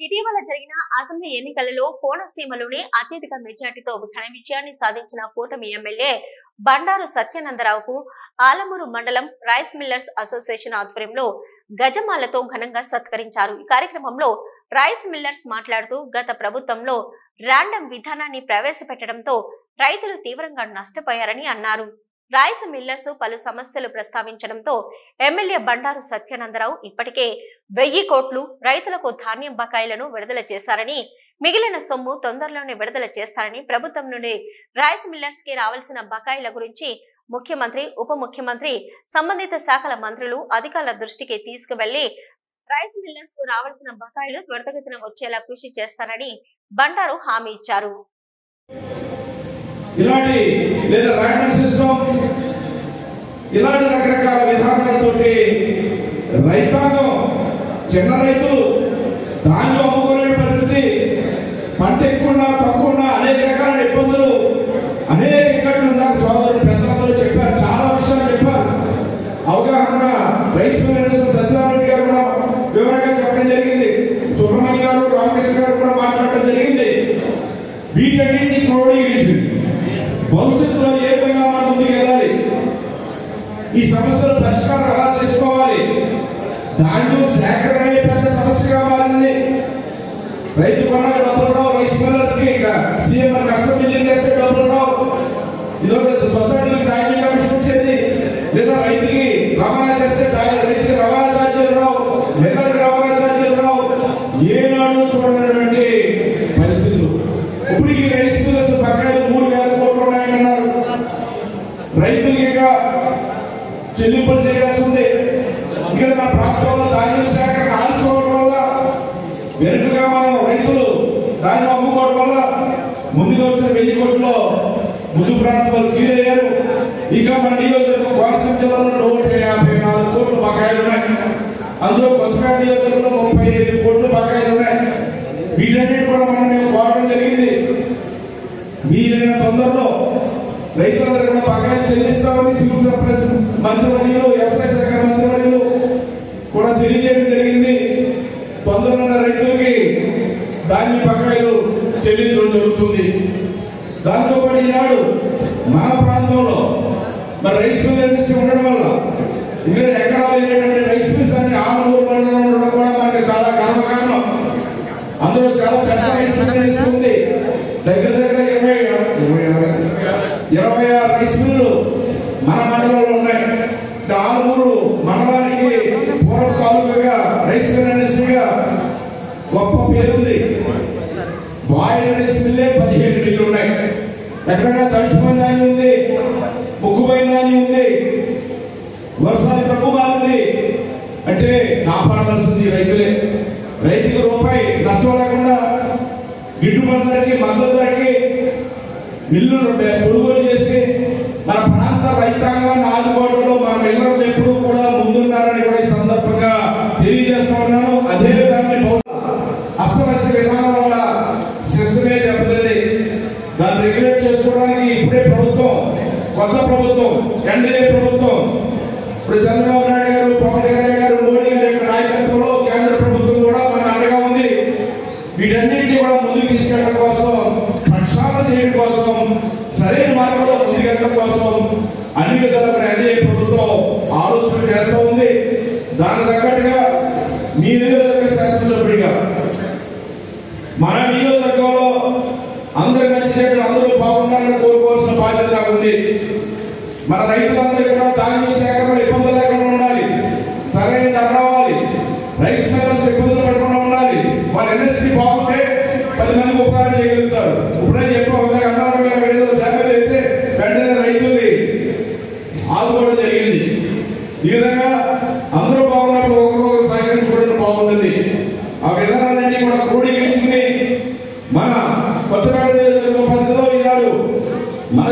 ఇటీవల జరిగిన అసెంబ్లీ ఎన్నికలలో కోనసీమలోని అత్యధిక మెజార్టీతో ఘన విజయాన్ని సాధించిన కూటమి ఎమ్మెల్యే బండారు సత్యానందరావుకు ఆలమూరు మండలం రైస్ మిల్లర్స్ అసోసియేషన్ ఆధ్వర్యంలో గజమాలతో ఘనంగా సత్కరించారు। ఈ కార్యక్రమంలో రైస్ మిల్లర్స్ మాట్లాడుతూ గత ప్రభుత్వంలో ర్యాండమ్ విధానాన్ని ప్రవేశపెట్టడంతో రైతులు తీవ్రంగా నష్టపోయారని అన్నారు। రైస్ మిల్లర్స్ పలు సమస్యలు ప్రస్తావించడంతో ఎమ్మెల్యే బండారు సత్యానందరావు ఇప్పటికే 1000 కోట్లు రైతులకు ధాన్యం బకాయిలను విడుదల చేశారని, మిగిలిన సొమ్ము తొందరలోనే విడుదల చేస్తారని, ప్రభుత్వం నుండి రైస్ మిల్లర్స్ కి రావాల్సిన బకాయిల గురించి ముఖ్యమంత్రి, ఉప ముఖ్యమంత్రి, సంబంధిత శాఖల మంత్రులు, అధికారుల దృష్టికి తీసుకువెళ్లి రైస్ మిల్లర్స్ కు రావాల్సిన బకాయిలు త్వరితగతిన వచ్చేలా కృషి చేస్తారని బండారు హామీ ఇచ్చారు। ఇలాంటి లేదా ర్యాండమ్ సిస్టమ్ ఇలాంటి రకరకాల విధానాలతోటి రైతాంగం చిన్న రైతులు ధాన్యం అమ్ముకునే పరిస్థితి, పంట ఎక్కువ తక్కువ అనేక రకాల ఇబ్బందులు, అనేక ఇక్కట్లు ఉన్నారు। సోదరులు పెద్దలందరూ చెప్పారు, చాలా విషయాలు చెప్పారు। అవగాహన రైస్ మిల్లర్స్ సత్యనారాయణ గారు కూడా వివరంగా చెప్పడం జరిగింది, సుబ్రహ్మణ్య గారు, రామకృష్ణ గారు కూడా మాట్లాడటం జరిగింది। వీటన్నింటినీ క్రోడీకరించి భవిష్యత్తులో ఏ విధంగా మనం ముందుకు వెళ్ళాలి, ఈ సమస్యల పరిష్కారం ఎలా చేసుకోవాలి, ధాన్యం సేకరణ పెద్ద సమస్యగా మారింది। రైతు కొన్నాక డబ్బులు రావు, రైస్ మిల్లర్స్కి సీఎం కష్టం బిల్లింగ్ చేస్తే డబ్బులు రావు, ఇదొక సొసైటీకి ధాన్యం కమిషన్ వచ్చేది, లేదా రైతుకి రవాణా చేస్తే రైతుకి రవాణా ఛార్జీలు రావు, మిల్లర్కి రవాణా ఛార్జీలు రావు, ఏనాడు చూడనటువంటి పరిస్థితులు। ఇప్పటికీ రైస్ మిల్లర్స్ బకాయిలు 3000 కోట్లు ఉన్నాయన్నారు। రైతులకి చెల్లింపులు చేయాల్సి ఉంది। ఇక్కడ నా ప్రాంతంలో ధాన్యం సేకరణ ఆలస్యమవడం వల్ల, వెనుకగా మనం రైతులు ధాన్యం అమ్ముకోవడం వల్ల ముందుగా వచ్చిన 1000 కోట్లలో ముందు ప్రాంతాలు కీరయ్యారు। ఇంకా మన నియోజకవర్గం కోనసీమ జిల్లాలో 154 కోట్లు బకాయిలు ఉన్నాయి। అందులో కొత్తపేట నియోజకవర్గంలో 35 కోట్లు బకాయిలు ఉన్నాయి। వీటన్నిటి కూడా మేము కోరడం జరిగింది, వీలైన తొందరలో రైతులందరూ కూడా బకాయిలు చెల్లిస్తామని సివిల్ సప్లైస్ మంత్రివర్యులు, వ్యవసాయ శాఖ మంత్రివర్యులు కూడా తెలియజేయడం జరిగింది। తొందరలో రైతులకి ధాన్య బకాయిలు చెల్లించడం జరుగుతుంది। దాంతో పాటు ఈనాడు మన ప్రాంతంలో మరి రైస్ మిల్ ఇండస్ట్రీ ఉండడం వల్ల ఇక్కడ ఎక్కడా లేనటువంటి రైస్ మిల్స్ అన్ని ఆలమూరు మండలంలో ఉండడం కూడా మనకి చాలా గర్వకారణం। అందులో చాలా పెద్ద రైస్ మిల్ ఇండస్ట్రీ ఉంది, దగ్గర 26 రైస్ మిల్లు మన మండలంలో ఉన్నాయి। ఆలమూరు మండలానికి పూర్వ తాలూకాగా రైస్ మిల్ ఇండస్ట్రీగా గొప్ప పేరుంది। బాయిల్ రైస్ మిల్లే 15 మిల్లు ఉన్నాయి। ఎక్కడైనా తడిచిపోయిన ధాన్యం ఉంది, ముక్కుపోయిన ధాన్యం ఉంది, వర్షాలు తక్కువ ఉంది అంటే కాపాడవలసింది రైతులే। రైతుకు రూపాయి నష్టం లేకుండా గిట్టుబాటు ధరకి, మద్దతు ధరకి మిల్లులు కొనుగోలు చేసి మన ప్రాంత రైతాంగాన్ని ఆదుకోవడంలో మన మిల్లర్లు ఎప్పుడూ కూడా ముందున్నారని కూడా ఈ సందర్భంగా తెలియజేస్తా ఉన్నాను। అదే దాన్ని అస్తవ్యస్త విధానం వల్ల సిస్టమే దెబ్బతింది, దాన్ని రెగ్యులేట్ చేసుకోవడానికి ఇప్పుడే ప్రభుత్వం, కొత్త ప్రభుత్వం, ఎన్డీఏ ప్రభుత్వం, ఇప్పుడు చంద్రబాబు నాయుడు గారు, పవన్ కళ్యాణ్ గారు, మోడీ గారి యొక్క నాయకత్వంలో కేంద్ర ప్రభుత్వం కూడా మన అండగా ఉంది। వీటన్నింటినీ కూడా ముందుకు తీసుకెళ్ళడం కోసం, ప్రక్షాళన చేయడం కోసం, సరైన మార్గంలో ముందుకెళ్ళడం కోసం అన్ని విధాలుగా ఎన్డీఏ ప్రభుత్వం ఆలోచన చేస్తూ ఉంది। దానికి తగ్గట్టుగా మీ నియోజకవర్గ శాసనసభ్యుడిగా మన నియోజకవర్గంలో అందరూ మంచి చేయడం, అందరూ బాగుండాలని కోరుకోవాల్సిన బాధ్యత ఉంది। మన రైతులందరూ కూడా ధాన్యం సేకరణ ఇబ్బందులు లేకుండా ఉండాలి, సరైన ధర రావాలి, రైస్ మిల్లర్స్ ఇబ్బందులు పడకుండా ఉండాలి, వాళ్ళ ఇండస్ట్రీ బాగుంటే 10 మందికి ఉపకారం చేయగలుగుతారు। ఇప్పుడే చెప్పారు అన్నారు, ఏదో డ్యామేజ్ అయితే వెంటనే రైతుల్ని ఆదుకోవడం జరిగింది। ఈ విధంగా అందరూ బాగున్నప్పుడు ఒకరికొకరు సహకరించుకోవడం బాగుంటుంది। ఆ విధానాలన్నీ కూడా క్రోడీకరించుకుని మన కొత్తపేట నియోజకవర్గ పరిధిలో ఈనాడు మన